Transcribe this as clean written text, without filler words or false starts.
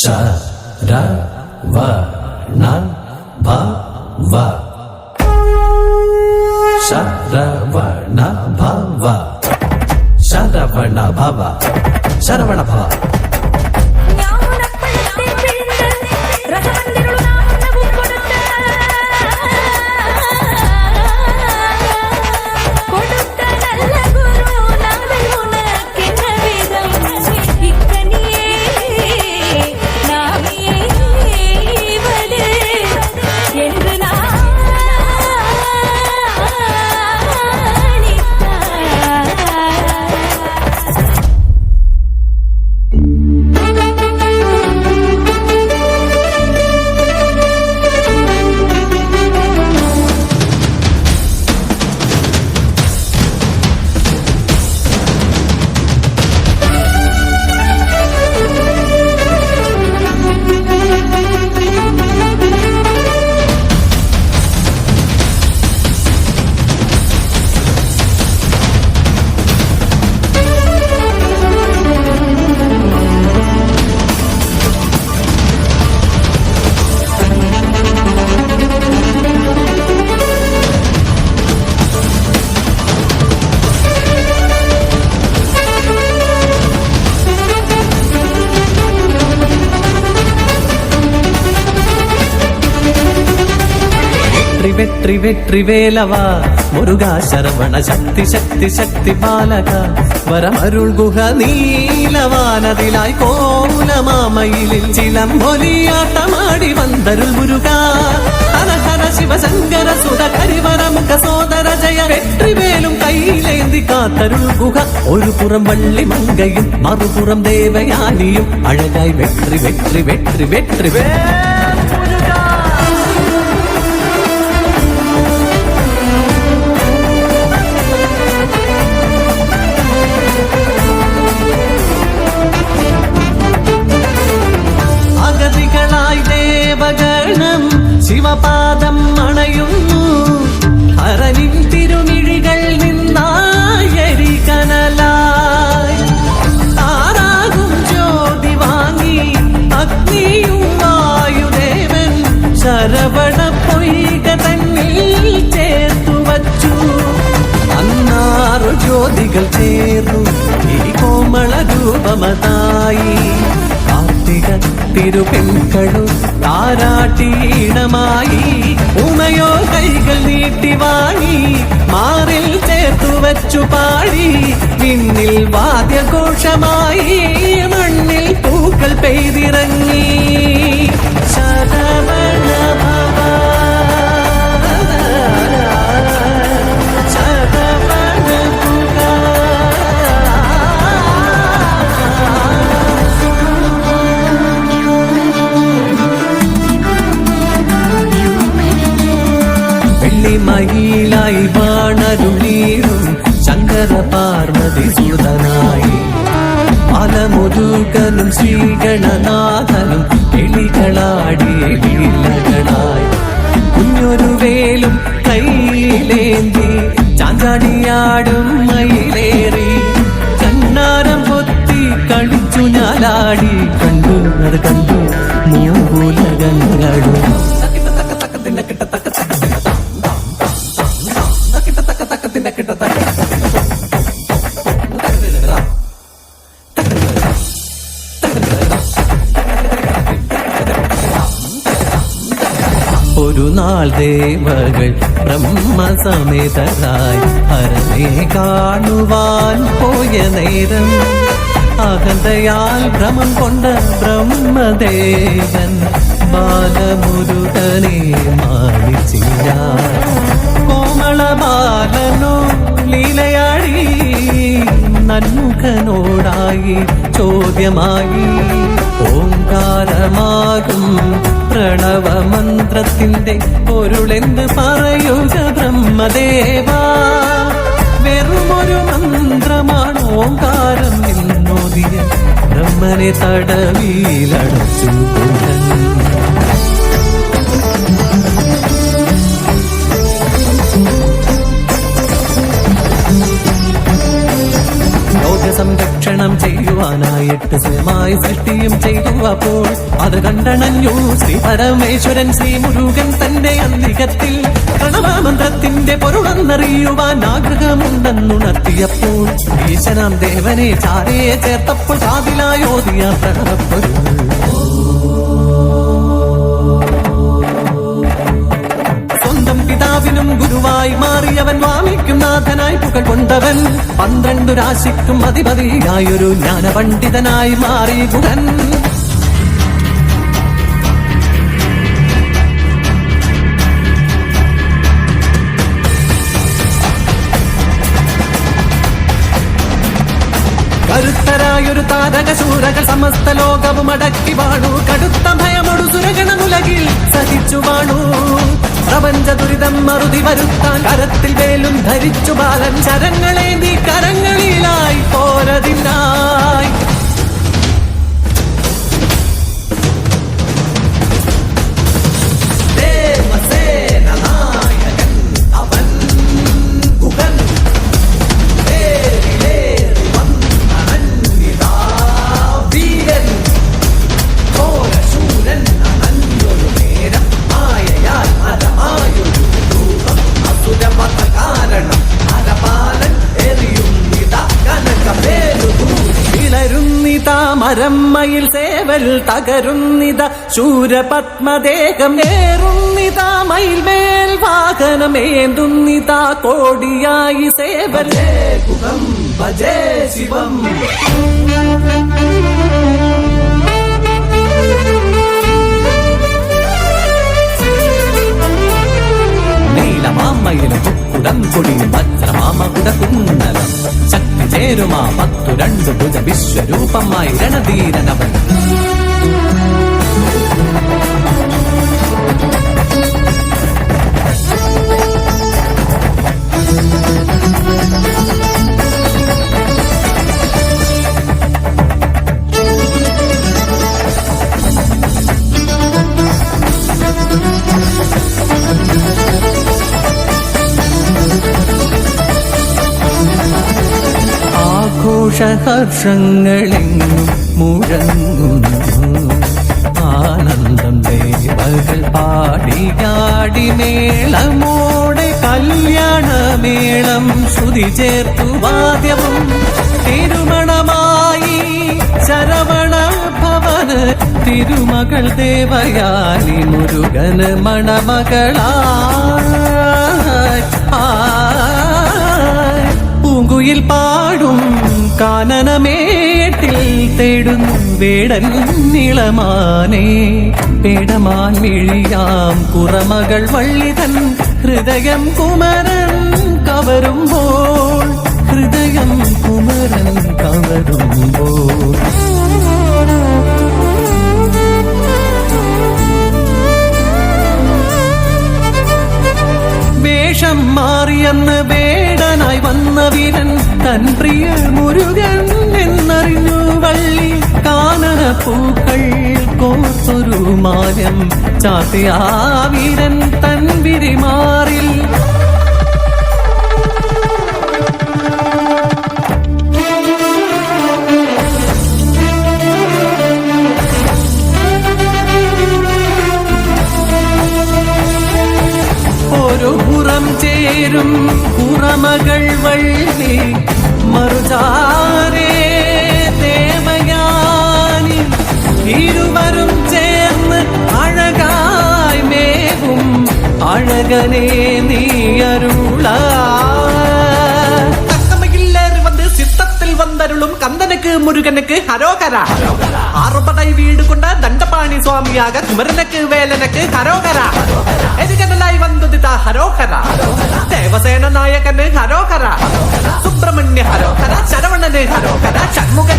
ശരവണ ഭവ ശരവണ ഭവ ശരവണ ഭവ ശരവണ ഭവ வெற்றி வெற்றி வேலவா முருகா சரவண சக்தி சக்தி சக்தி பாலக வரமருள் குஹ நீலவானதிலாய் கோலமாமயிலில் சிலம்பொலியாட்டமாடி வந்தருள் முருகா ஹர ஹர சிவசங்கர சுத கரிவரமுக சோதர ஜெய வெற்றி வேலும் கையிலேந்தி காத்தருள் குஹ ஒரு புறம் வள்ளி மங்கையும் மறுபுறம் தேவயானியும் அழகாய் வெற்றி வெற்றி வெற்றி வெற்றி வே ശിവപാദം അണയുന്നു ഹരനിൻ തിരുമിഴികൾ നിന്നായരി കനലായി താരാകും ജ്യോതി വാങ്ങി അഗ്നിയും വായുദേവൻ ശരവണ പൊയ്ക തന്നിൽ ചേർത്തു വച്ചു അന്നാറു ജ്യോതികൾ ചേർന്നു ഈ കോമള രൂപമതായി തിരുപെൺകളു താരാട്ടീണമായി ഉമയോ കൈകൾ നീട്ടി വാങ്ങി മാറിൽ ചേർത്തു വച്ചു പാടി പിന്നിൽ വാദ്യഘോഷമായി മണ്ണിൽ പൂക്കൾ പെയ്തിറങ്ങി ശരവണ ഭവ മയിലായി വാണരുളീടും ശങ്കര പാർവതി സുതനായി പലമുരുകനും ശ്രീഗണനാഥനും എളികളാടിയ ലീലകളായി കുഞ്ഞൊരു വേലും കയ്യിലേന്തി ചാഞ്ചാടിയാടും മയിലേറി ചന്നാരം പൊത്തി കളിച്ചു ഞാലാടി കണ്ടു അത് കണ്ടു മൂലകങ്ങളും ഒരു നാൾ ദേവകൾ ബ്രഹ്മസമേതരായി ഹരനെ കാണുവാൻ പോയ നേരം അഹന്തയാൽ ഭ്രമം കൊണ്ട ബ്രഹ്മദേവൻ ബാലമുരുകനെ മാനിച്ചില്ല കോമള ബാലനോ ലീലയാടി നന്മുഖനോടായി ചോദ്യമായി ഓംകാരമാകും പ്രണവമന്ത്രത്തിന്റെ പൊരുളെന്ന് പറയുക ബ്രഹ്മദേവ വെറുമൊരു മന്ത്രമാണ് ഓംകാരം എന്നോദിയ ബ്രഹ്മനെ തടവിലടച്ചു ലോക സംരക്ഷണം ചെയ്യുവാനായിട്ട് സ്വയമായി സൃഷ്ടിയും ചെയ്തു. അപ്പോൾ അത് കണ്ടണഞ്ഞു ശ്രീ പരമേശ്വരൻ ശ്രീ മുരുകൻ തന്റെ അന്തികത്തിൽ പ്രണവമന്ത്രത്തിന്റെ പൊരുളെന്നറിയുവാൻ ആഗ്രഹമുണ്ടെന്നുണർത്തിയപ്പോൾ ഈശനാം ദേവനെ ചാരയെ ചേർത്തപ്പോൾ കാതിലായോദിയ പ്രണവപ്പൊരുൾ. സ്വന്തം പിതാവിനും ഗുരുവായി മാറിയവൻ വാമിക്കും നാഥനായി പുകൾ കൊണ്ടവൻ 12 രാശിക്കും അധിപതിയായൊരു ജ്ഞാനപണ്ഡിതനായി മാറി ഗുഹൻ. കരുത്തരായൊരു താരകശൂരകൾ സമസ്ത ലോകവും അടക്കി വാണു. കടുത്ത ഭയമൊടു സുരഗണമുലകിൽ സഹിച്ചു വാണു. പ്രപഞ്ച ദുരിതം മറുതി വരുത്താൻ കരത്തിൽ വേലും ധരിച്ചു ബാലൻ ശരങ്ങളേന്തി കരങ്ങളിലായി പോരതിനായി. മരമ്മയിൽ സേവൽ തകരുന്നിത ശൂരപത്മദേഹം ഏറുന്നിത മയിൽമേൽ വാഹനമേന്തുന്നിത കോടിയായി സേവൽ. ഗുഹം ഭജേ ശിവം. നീലമാമയിലും കുക്കുടം കൊടിയും വജ്രമാമകുട കുന്നലം ശക്തി ചേരുമാ 12 ഭുജ വിശ്വരൂപമായി രണധീരനവൻ. ആഘോഷഹർഷങ്ങളെങ്ങും മുഴങ്ങുന്നു. ആനന്ദം ദേവകൾ പാടിയാടി മേളമോടെ കല്യാണമേളം ശ്രുതി ചേർത്തു വാദ്യവും തിരുമണമായി ശരവണ ഭവന തിരുമകൾ ദേവയാനി മുരുകന് മണമകളായി. പൂങ്കുയിൽ പാടും കാനനമേട്ടിൽ തേടുന്നു വേടൻ നിളമാനേ. പേടമാൻ മിഴിയാം കുറമകൾ വള്ളിതൻ ഹൃദയം കുമരൻ കവരുമ്പോൾ. ഹൃദയം കുമരൻ കവരുമ്പോൾ. വേഷം മാറിയെന്ന് വേടനായി വന്ന വീരൻ തൻ പ്രിയ മുരുകൻ എന്നറിഞ്ഞു വള്ളി. കാനന പൂക്കൾ കോർത്തൊരു മായം ചാത്തിയ വീരൻ തൻ വിരിമാറിൽ. ഒരു പുറം ചേരും പുറമകൾ വള്ളി മറുചാരേ ദേവയാനി. ഇരുവരും ചേർന്ന് അഴകായി മേവും അഴകനെ നീ അരുള. சித்தத்தில் வந்தருளும் கந்தனுக்கு முருகனுக்கு ஹரோகரா. ஆறுபடை வீடு கொண்ட தண்டபாணி சுவாமியாக குமரனுக்கு வேலனுக்கு ஹரோகரா. எதிர்கடலாய் வந்துதா ஹரோகரா. தேவசேன நாயகனு ஹரோகரா. சுப்பிரமணிய ஹரோகரா. சரவணனு ஹரோகரா. சண்முக